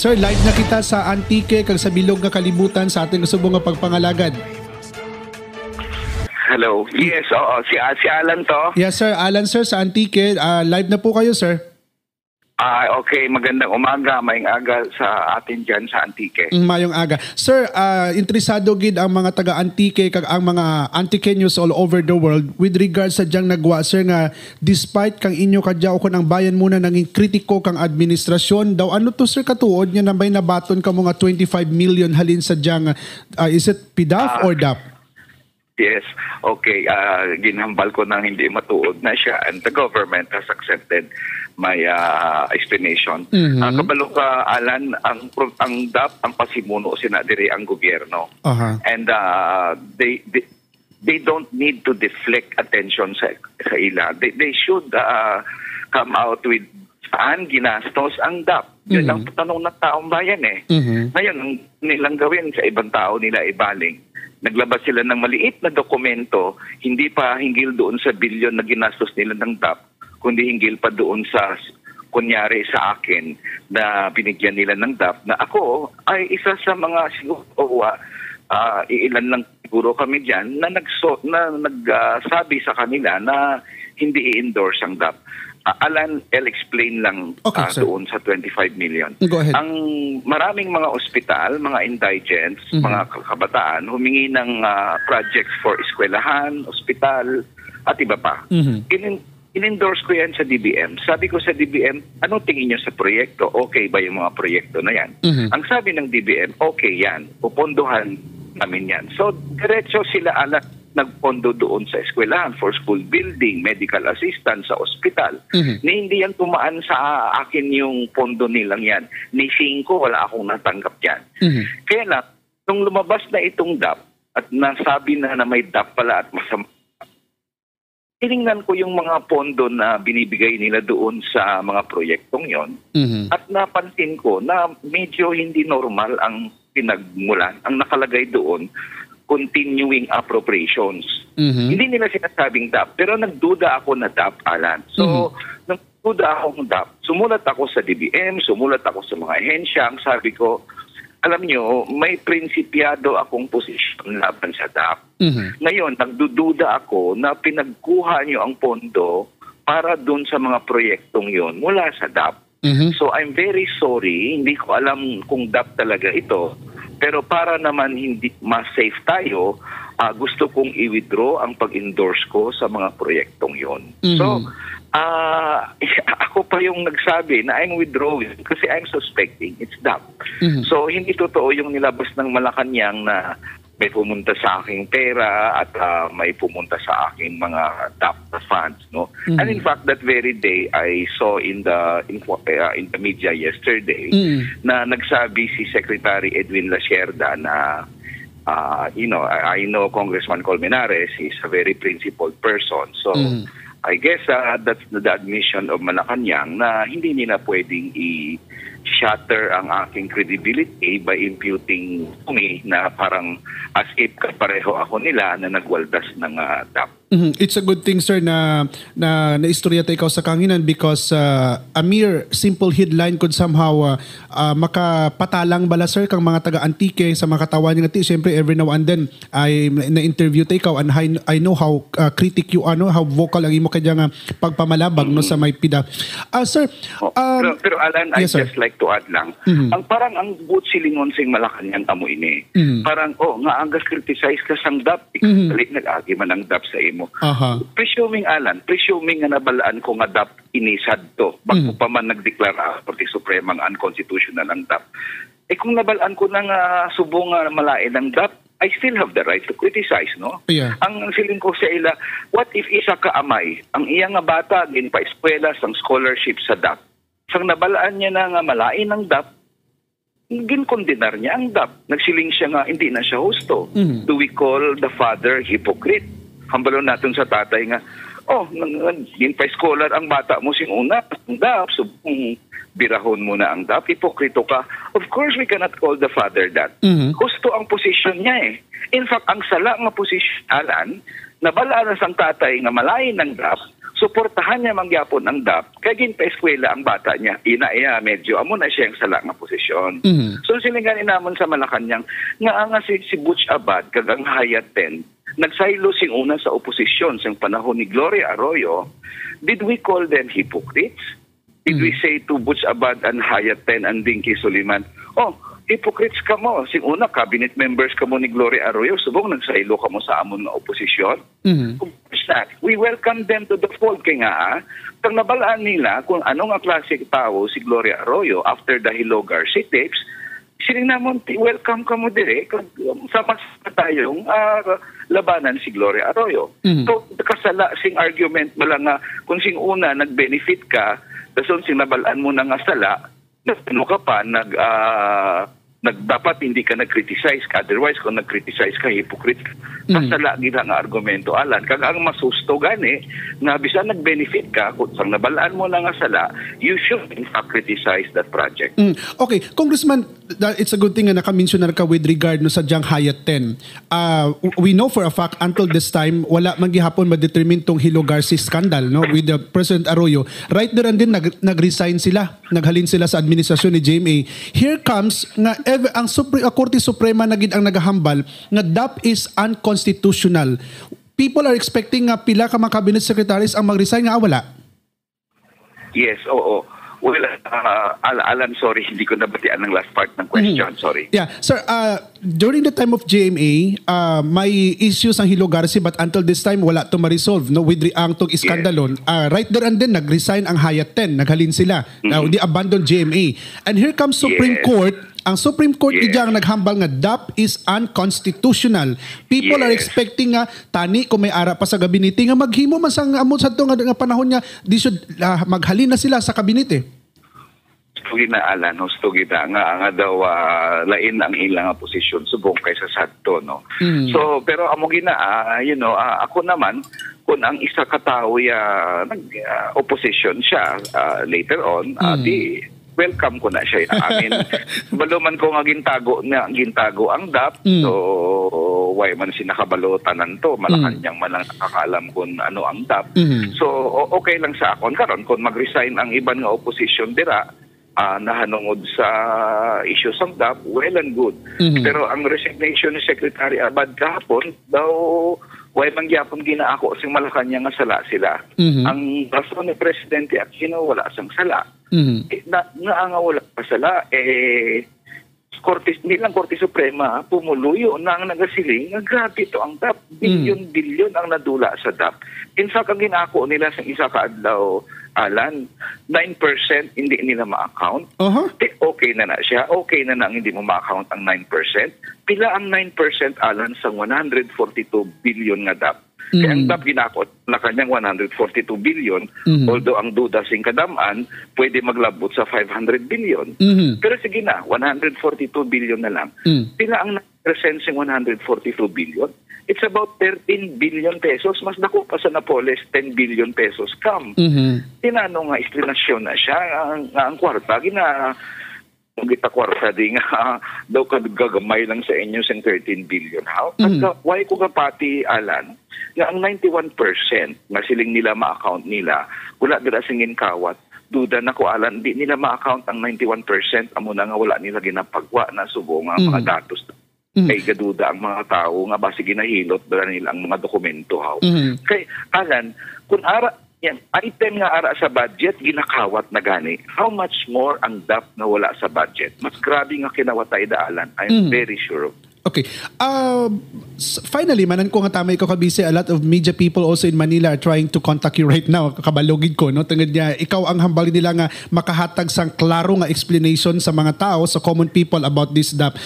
Sir, live na kita sa Antique kag sa bilog nga kalibutan sa ating subong nga pagpangalagad. Hello. Yes, oo. Si Alan to. Yes sir, Alan sir sa Antique. Live na po kayo sir. Okay. Magandang umaga. Maayong aga sa atin dyan sa Antique. Mayong aga. Sir, interesado gid ang mga taga-Antique kag ang mga Antiqueños all over the world with regards sa diyang nagwa sir nga despite kang inyo kadyaw ko ng bayan muna nanging kritiko kang administrasyon daw ano to sir katuod niya na may nabaton ka mga 25 million halin sa diyang is it PDAF or DAP? Yes. Okay. Ginhambal ko nang hindi matuod na siya and the government has accepted my explanation. Kabalo ka, Alan, ang DAP, ang pasimuno sinadiri ang gobyerno. And they don't need to deflect attention sa ila. They should come out with saan ginastos ang DAP. Yun ang tanong ng taong bayan eh. Ngayon, ang nilang gawin sa ibang tao nila ibaling. Naglabas sila ng maliit na dokumento, hindi pa hinggil doon sa bilyon na ginastos nila ng DAP, kundi hinggil pa doon sa, kunyari sa akin, na binigyan nila ng DAP, na ako ay isa sa mga siguro, iilan lang siguro kami dyan, na nagsabi sa kanila na hindi i-endorse ang DAP. Alan, I'll explain lang doon sa 25 million. Go ahead. Ang maraming mga ospital, mga indigents, mga kabataan, humingi ng projects for eskwelahan, ospital, at iba pa. In-endorse ko yan sa DBM. Sabi ko sa DBM, anong tingin nyo sa proyekto? Okay ba yung mga proyekto na yan? Ang sabi ng DBM, okay yan. Pupondohan namin yan. So, diretso sila nagpondo doon sa eskwelahan for school building, medical assistance sa ospital. Ni hindi yan tumaan sa akin yung pondo nilang yan. Ni 5, wala akong natanggap yan. Kaya lang, nung lumabas na itong DAP at nasabi na may DAP pala at masama, tinignan ko yung mga pondo na binibigay nila doon sa mga proyektong yon at napansin ko na medyo hindi normal ang pinagmulan. Ang nakalagay doon, continuing appropriations. Hindi nila sinasabing DAP, pero nagduda ako na DAP, Alan. So, nagduda akong DAP. Sumulat ako sa DBM, sumulat ako sa mga ahensya. Ang sabi ko, alam nyo, may prinsipyado akong posisyon laban sa DAP. Ngayon, nagdududa ako na pinagkuha nyo ang pondo para dun sa mga proyektong yon mula sa DAP. So, I'm very sorry. Hindi ko alam kung DAP talaga ito. Pero para naman hindi ma-safe tayo, gusto kong i-withdraw ang pag-endorse ko sa mga proyektong yon. So, ako pa yung nagsabi na I'm withdrawing kasi I'm suspecting it's DAP. So, hindi totoo yung nilabas ng Malacanang na may pumunta sa aking pera at may pumunta sa aking mga DAP funds, no? And in fact, that very day I saw in the media yesterday na nagsabi si Secretary Edwin Lasierda na I know Congressman Colmenares is a very principled person. So I guess that's the admission of Malacanang na hindi nila pwedeng shatter ang aking credibility by imputing me na parang as if kapareho ako nila na nagwaldas ng DAP. It's a good thing sir na istorya tayo ikaw sa kanginan because a mere simple headline could somehow makapatalang bala sir kang mga taga-Antique sa mga katawan nga ti syempre every now and then ay na-interview tayo ikaw and I know how critic you are, no? How vocal ang imo kaya nga pagpamalabag no sa may PDAF. Sir, pero Alan, yes, I just like to add lang. Ang parang ang buot silingon sing Malacanang amo ini. Parang nga anggas criticize ka sang DAP, balik nag-agi man ang DAP sa imo. Presuming Alan, presuming nga nabalaan ko nga DAP inisad to, bago pa man nagdeklara Korte Supremang unconstitutional ang DAP. Kung nabalaan ko nang subong malain ng DAP, I still have the right to criticize, no? Yeah. Ang feeling ko sa ila, what if isa ka amay, ang iyang nga bata ginpa-eskwela sang scholarship sa DAP. Sang nabalaan niya na nga malain ng DAP, ginkondenar niya ang DAP. Nagsiling siya nga, hindi na siya husto. Do we call the father hypocrite? Hambalon natin sa tatay nga, ginpa-scholar ang bata mo sing una, ang DAP, so birahon mo na ang DAP, hipokrito ka. Of course, we cannot call the father that. Gusto ang posisyon niya eh. In fact, ang sala nga posisyon, Alan, nabalaan sang tatay nga malain ng DAP, suportahan niya mangyapon ang DAP, kaya ginpa-eskwela ang bata niya. Ina medyo, amo na siyang sala nga posisyon. So silingan namon sa Malacanang, nga si Butch Abad, kagang Hayat 10, nagsaylo sing una sa oposisyon sa panahon ni Gloria Arroyo. Did we call them hypocrites? Did we say to Butch Abad and Hayat 10 and Dinky Suliman, oh, hypocrites ka mo. Sing una, cabinet members ka mo ni Gloria Arroyo, subong nagsaylo ka mo sa amon na oposisyon. We welcome them to the fold. Kaya nga, kung nabalaan nila kung anong ang klase tao si Gloria Arroyo after the Hilo Garcia tapes, siling namon, welcome ka mo dire, sama tayong labanan si Gloria Arroyo. So, kasala sing argument mo lang nga, kung sing una, nag-benefit ka, tapos sing nabalaan mo na nga sala, ano ka pa, dapat hindi ka nag-criticize ka. Otherwise, kung nag-criticize ka, hypocrite ka. Kasala gina nga argumento, Alan. Kag ang masusto gani, na bisa nag-benefit ka, kung nabalaan mo na nga sala, you should in fact criticize that project. Okay, Congressman, it's a good thing na naka-mention na ka with regard no sa Jang Hayat 10. We know for a fact, until this time, wala man gihapon ma-determine tong Hilo Garcia scandal no, with the President Arroyo. Right there and then, nag-resign sila. Naghalin sila sa administrasyon ni GMA. Here comes nga ang Korte Suprema na gid ang nagahambal nga DAP is unconstitutional. People are expecting nga pila ka mga cabinet secretaries ang mag-resign nga wala. Yes, oo. Well, Alan, sorry, hindi ko nabatian ng last part ng question. Sorry. Yeah, sir, during the time of GMA, may issues ang Hilo Garcia but until this time wala to ma-resolve no with ang tong iskandalon. Right there and then nag-resign ang Hayat 10, naghalin sila. Di abandon GMA. And here comes Supreme Court. Ang Supreme Court ijang naghambal nga DAP is unconstitutional. People are expecting nga tani kung may ara pa sa gabinete nga maghimo man sang amot sa nga panahon nga di should maghalin na sila sa kabinete. Gusto na Alan, gusto kita nga daw lain ang ilang posisyon subong kaysa sadto no. So pero amo gina ako naman kung ang isa ka tawo nag-opposition siya later on di welcome ko na siya. I mean, baluman ko nga gintago ang DAP. So, why man sinakabalotanan to? Malacanang man lang nakakaalam kung ano ang DAP. So, okay lang sa akon karon kung mag-resign ang iban nga opposition dira, nahanungod sa issues ng DAP, well and good. Pero ang resignation ni Secretary Abad kahapon, daw, why mangyapon ginaako sing Malacanang nga sala sila. Ang rason ni Presidente Aquino wala sang sala. Nga wala pa sala, nilang Korte Suprema, pumuluyo na ang nagasiling, nga grabe to ang DAP. Bilyon ang nadula sa DAP. In fact, ang ginako nila sa isa kaadlaw, Alan, 9% hindi nila ma-account. Okay na siya. Okay na ang hindi mo ma-account ang 9%. Pila ang 9%, Alan, sa 142 billion nga DAP. Kaya ang DAP ginakot na kanyang 142 billion, although ang duda sing kadamaan, pwede maglabot sa 500 billion. Pero sige na, 142 billion na lang. Pila ang 9% sing 142 billion? It's about 13 billion pesos. Mas dako pa sa Napoles, 10 billion pesos kam. Tinano nga istinasyon na siya. Ang kwarta, kita kwarta di nga daw gagamay lang sa inyo sa 13 billion. How? Why ko kapati, Alan, nga ang 91% nga siling nila ma-account nila, wala dira singin kawat. Duda na ko, Alan, di nila ma-account ang 91%, amo na nga wala nila ginapagwa na subo nga mga datos. Kay gaduda ang mga tao nga basi ginahilot dala nila ang mga dokumento. Kay Alan, kung item nga ara sa budget ginakawat na gani, how much more ang DAP na wala sa budget? Mas grabe nga kinawatay da, Alan. I'm very sure of. Okay. Finally, manan ko nga tama ikaw kabise, a lot of media people also in Manila are trying to contact you right now. Kabalogid ko, no? Tungod niya, ikaw ang hambal nila nga makahatag sang klaro nga explanation sa mga tao, sa common people about this DAP.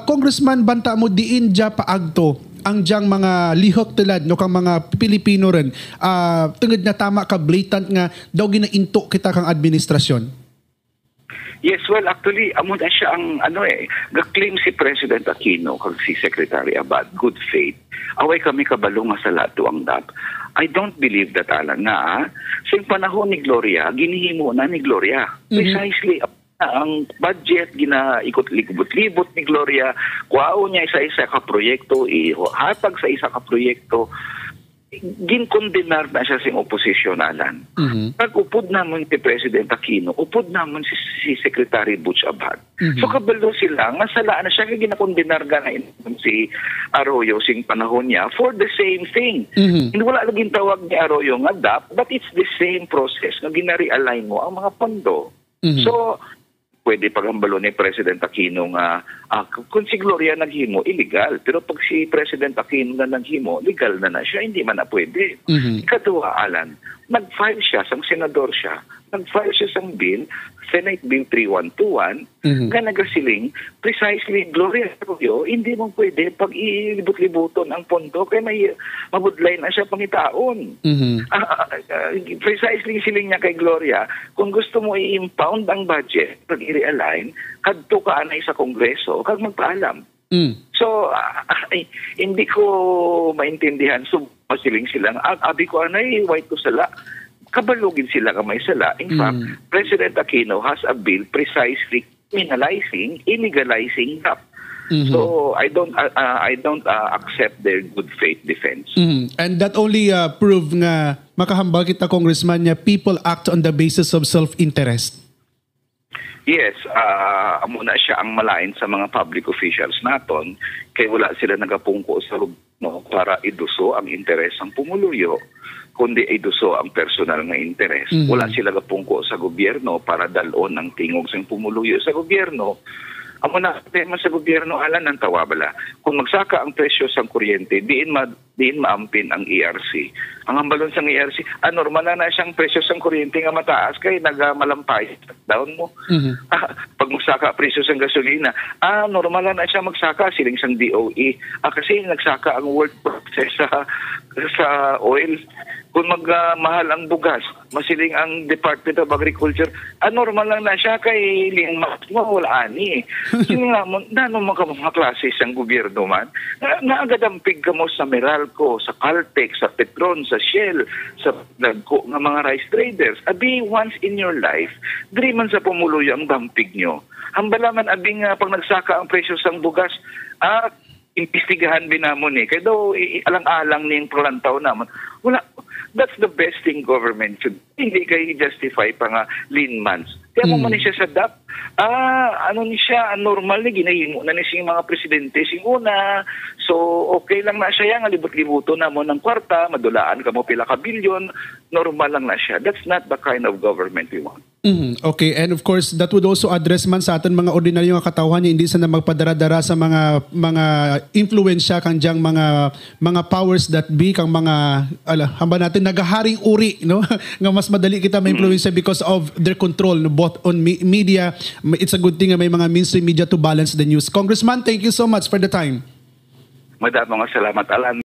Congressman, banta mo diin dya paagto ang diyang mga lihok tulad no kang mga Pilipino rin. Tungod na tama ka blatant nga daw ginainto kita kang administrasyon. Yes, well, actually, amo na siya ang, ga-claim si President Aquino kag si Secretary Abad, good faith. Away kami kabalo nga sa lato ang DAP. I don't believe that, Alan, na sa panahon ni Gloria, ginihimo na ni Gloria. Precisely, ang budget, ginaikot-libot-libot ni Gloria, kuwao niya isa-isa ka proyekto, ihatag sa isa ka proyekto. ginkondenar na siya sing oposisyon, Alan. Pag upod naman si President Aquino, upod naman si Secretary Butch Abad. So kabalo sila, masalaan na siya kaya ginakondenar na si Arroyo sing panahon niya for the same thing. Hindi wala laging tawag ni Arroyo nga DAP, but it's the same process na gina-realign mo ang mga pondo. So, pwede pagambalo ni President Aquino nga kung si Gloria naghimo, illegal. Pero pag si President Aquino na naghimo, legal na siya, hindi man na pwede. Ikaduha, Alan, nag-file siya, sang senador siya, nag-file siya sang bill, Senate Bill 3121, nga nagasiling, precisely, Gloria Arroyo, hindi mo pwede pag ilibot-libuton ang pondo, kaya may mabudlay na siya pangitaon. Precisely siling niya kay Gloria, kung gusto mo i-impound ang budget, pag i-realign, kadto ka anay sa Kongreso, kag magpaalam. So, hindi ko maintindihan. So, masiling silang, abi ko anay, white ko sala. Kabalugin sila kamay sala. In fact, President Aquino has a bill precisely criminalizing, illegalizing DAP. So, I don't accept their good faith defense. And that only prove nga makahambal kita, Congressman, niya people act on the basis of self-interest. Yes, muna siya ang malain sa mga public officials naton kay wala sila nagapungko sa gobyerno para iduso ang interes ng pumuluyo, kundi iduso ang personal nga interes. Wala sila nagapungko sa gobyerno para dalon ang tingog sa pumuluyo sa gobyerno. Amo na tema sa gobyerno, Alan, ng tawabala. Kung magsaka ang presyo sa kuryente, diin maampin ang ERC. Ang hambalon sa ERC, normal na siyang presyo sa kuryente nga mataas kay nagmalampay. Down mo. Pag magsaka presyo sa gasolina, normal na siya magsaka siling sang DOE. Kasi nagsaka ang world process sa oil. Kung magmahal ang bugas, masiling ang Department of Agriculture, normal lang na siya kay lingmas mo, wala ani. Yun nga, naman ka mga klase ang gobyerno man, naagadampig ka mo sa Meralco, sa Caltex, sa Petron, sa Shell, sa nagko ng mga rice traders. Abi, once in your life, diri man sa pumuluyo ang dampig nyo. Hambalaman, abi nga, pag nagsaka ang presyo sa bugas, imbestigahan binamon kaya daw alang-alang niyang prolantaw naman. Wala, that's the best thing government should. Hindi kayo justify pa nga lean months. Kaya mo man siya sa DAP, ni siya, normal ni ginahimo na ni siyang mga presidente sing una. So, okay lang na siya, nga libot-libuto na mo ng kwarta, madulaan ka mo pila ka bilyon, normal lang na siya. That's not the kind of government we want. Okay, and of course, that would also address man sa atin mga ordinaryo nga katawhan niya, hindi sa na magpadara-dara sa mga influensya kang diyang mga powers that be, kang mga, hamba natin, nagaharing uri, no? Nga mas madali kita ma-influensya because of their control, no? Both on media. It's a good thing na may mga mainstream media to balance the news. Congressman, thank you so much for the time. Madaming salamat, Alan.